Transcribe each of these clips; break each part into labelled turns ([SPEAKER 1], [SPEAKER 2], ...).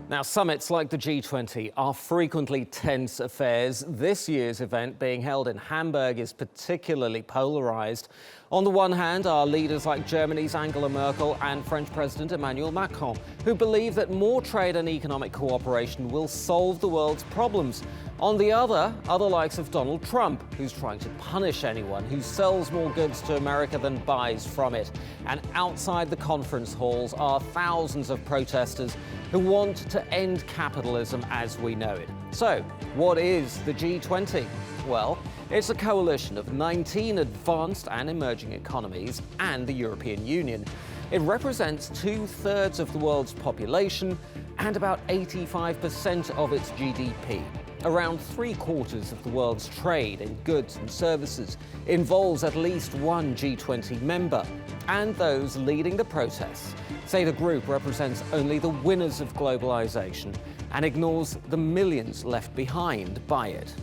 [SPEAKER 1] Now, summits like the G20 are frequently tense affairs. This year's event, being held in Hamburg, is particularly polarised. On the one hand are leaders like Germany's Angela Merkel and French President Emmanuel Macron, who believe that more trade and economic cooperation will solve the world's problems. On the other, are the likes of Donald Trump, who's trying to punish anyone who sells more goods to America than buys from it. And outside the conference halls are thousands of protesters who want to end capitalism as we know it. So, what is the G20? Well, it's a coalition of 19 advanced and emerging economies and the European Union. It represents 2/3 of the world's population and about 85% of its GDP. Around 3/4 of the world's trade in goods and services involves at least one G20 member. And those leading the protests say the group represents only the winners of globalization and ignores the millions left behind by it.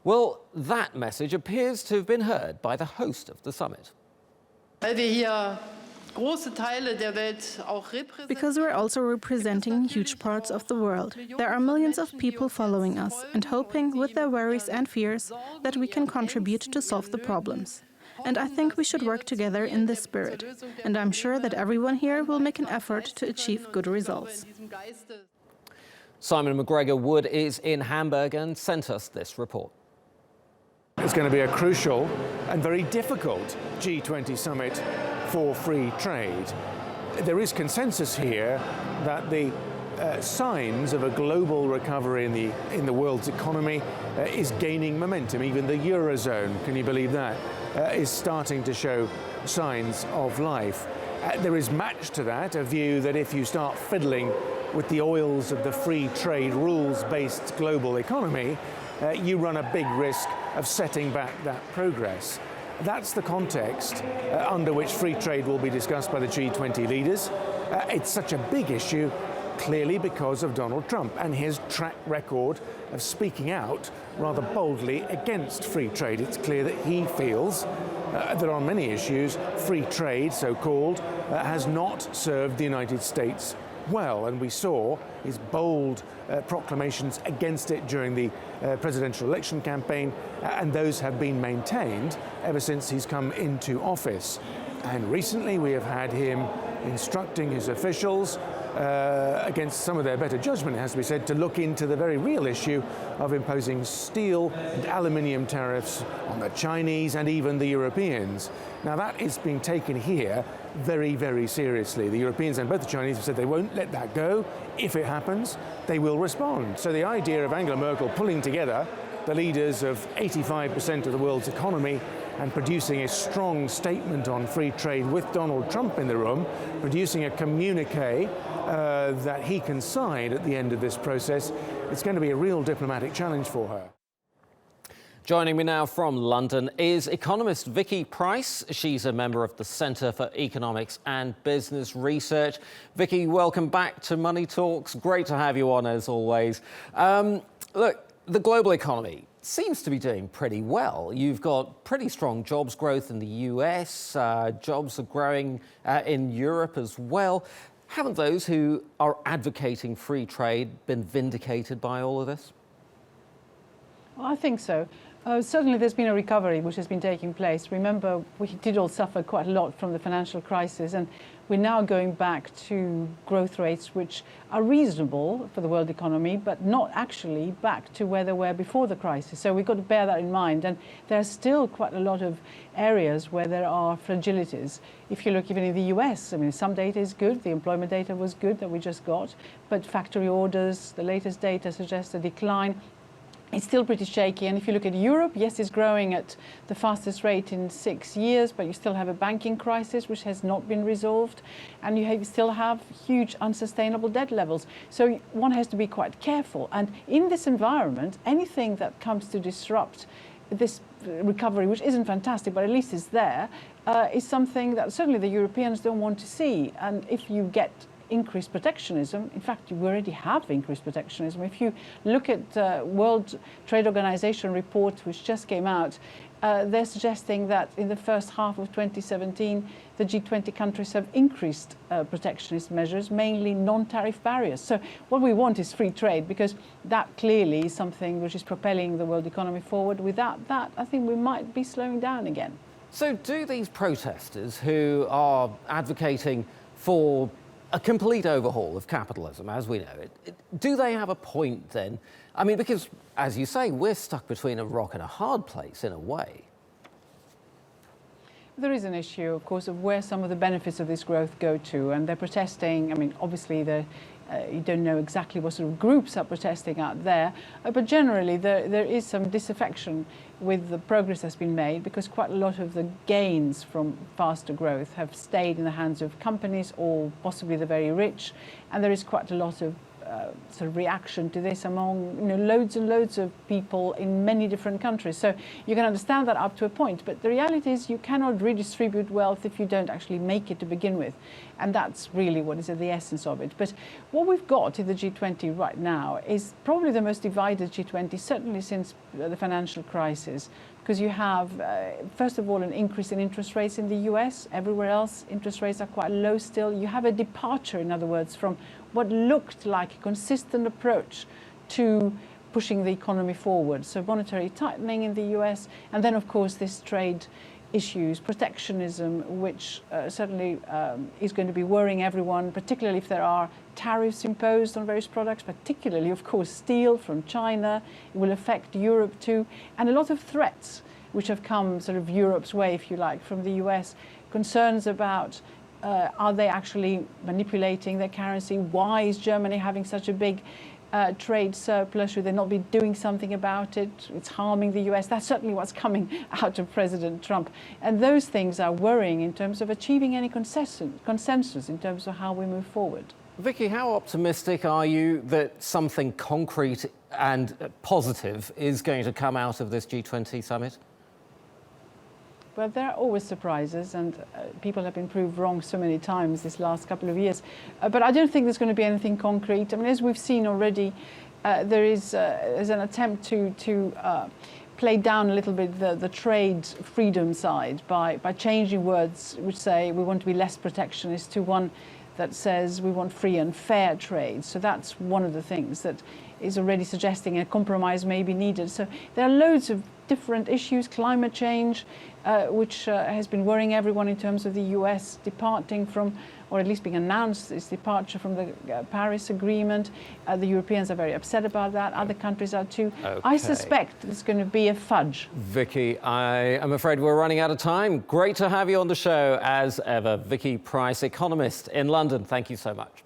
[SPEAKER 1] Well, that message appears to have been heard by the host of the summit.
[SPEAKER 2] Because we're also representing huge parts of the world. There are millions of people following us and hoping, with their worries and fears, that we can contribute to solve the problems. And I think we should work together in this spirit. And I'm sure that everyone here will make an effort to achieve good results.
[SPEAKER 1] Simon McGregor-Wood is in Hamburg and sent us this report.
[SPEAKER 3] It's going to be a crucial and very difficult G20 summit for free trade. There is consensus here that the signs of a global recovery in the world's economy is gaining momentum. Even the Eurozone, can you believe that, is starting to show signs of life. There is matched to that a view that if you start fiddling with the oils of the free trade rules-based global economy, you run a big risk of setting back that progress. That's the context under which free trade will be discussed by the G20 leaders. It's such a big issue, clearly because of Donald Trump and his track record of speaking out rather boldly against free trade. It's clear that he feels that on many issues, free trade, so-called, has not served the United States well, and we saw his bold proclamations against it during the presidential election campaign, and those have been maintained ever since he's come into office. And recently we have had him instructing his officials, against some of their better judgment, it has to be said, to look into the very real issue of imposing steel and aluminium tariffs on the Chinese and even the Europeans. Now that is being taken here very, very seriously. The Europeans and both the Chinese have said they won't let that go. If it happens, they will respond. So the idea of Angela Merkel pulling together the leaders of 85% of the world's economy and producing a strong statement on free trade with Donald Trump in the room, producing a communique that he can sign at the end of this process, it's going to be a real diplomatic challenge for her.
[SPEAKER 1] Joining me now from London is economist Vicky Pryce. She's a member of the Centre for Economics and Business Research. Vicky, welcome back to Money Talks. Great to have you on, as always. Look, the global economy seems to be doing pretty well. You've got pretty strong jobs growth in the US. Jobs are growing in Europe as well. Haven't those who are advocating free trade been vindicated by all of this?
[SPEAKER 4] Well, I think so. Certainly there's been a recovery which has been taking place. Remember, we did all suffer quite a lot from the financial crisis, and we're now going back to growth rates which are reasonable for the world economy, but not actually back to where they were before the crisis. So we've got to bear that in mind. And there are still quite a lot of areas where there are fragilities. If you look even in the US, I mean, some data is good. The employment data was good that we just got, but factory orders, the latest data suggests a decline. It's still pretty shaky. And if you look at Europe, yes, it's growing at the fastest rate in 6 years, but you still have a banking crisis which has not been resolved, and you still have huge unsustainable debt levels. So one has to be quite careful. And in this environment, anything that comes to disrupt this recovery, which isn't fantastic, but at least it's there, is something that certainly the Europeans don't want to see. And if you get increased protectionism. In fact, we already have increased protectionism. If you look at World Trade Organization report, which just came out, they're suggesting that in the first half of 2017, the G20 countries have increased protectionist measures, mainly non-tariff barriers. So what we want is free trade, because that clearly is something which is propelling the world economy forward. Without that, I think we might be slowing down again.
[SPEAKER 1] So do these protesters who are advocating for a complete overhaul of capitalism as we know it, do they have a point then? I mean, because, as you say, we're stuck between a rock and a hard place in a way.
[SPEAKER 4] There is an issue, of course, of where some of the benefits of this growth go to, and they're protesting. I mean, obviously, you don't know exactly what sort of groups are protesting out there, but generally there is some disaffection with the progress that's been made, because quite a lot of the gains from faster growth have stayed in the hands of companies or possibly the very rich, and there is quite a lot of sort of reaction to this among loads and loads of people in many different countries. So you can understand that up to a point, but the reality is you cannot redistribute wealth if you don't actually make it to begin with, and that's really what is at the essence of it. But what we've got in the G20 right now is probably the most divided G20 certainly since the financial crisis, because you have first of all an increase in interest rates in the US. Everywhere else interest rates are quite low still. You have a departure, in other words, from what looked like a consistent approach to pushing the economy forward. So monetary tightening in the US, and then of course this trade issues, protectionism, which certainly is going to be worrying everyone, particularly if there are tariffs imposed on various products, particularly of course steel from China. It will affect Europe too, and a lot of threats which have come sort of Europe's way, if you like, from the US. Concerns about are they actually manipulating their currency? Why is Germany having such a big trade surplus? Should they not be doing something about it? It's harming the US. That's certainly what's coming out of President Trump. And those things are worrying in terms of achieving any consensus in terms of how we move forward.
[SPEAKER 1] Vicky, how optimistic are you that something concrete and positive is going to come out of this G20 summit?
[SPEAKER 4] Well, there are always surprises, and people have been proved wrong so many times this last couple of years. But I don't think there's going to be anything concrete. I mean, as we've seen already, there's an attempt to play down a little bit the trade freedom side by changing words which say we want to be less protectionist to one that says we want free and fair trade. So that's one of the things that is already suggesting a compromise may be needed. So there are loads of different issues, climate change, which has been worrying everyone in terms of the US departing from, or at least being announced, its departure from the Paris Agreement. The Europeans are very upset about that. Other countries are too.
[SPEAKER 1] Okay.
[SPEAKER 4] I suspect it's going to be a fudge.
[SPEAKER 1] Vicky, I am afraid we're running out of time. Great to have you on the show as ever. Vicky Pryce, economist in London. Thank you so much.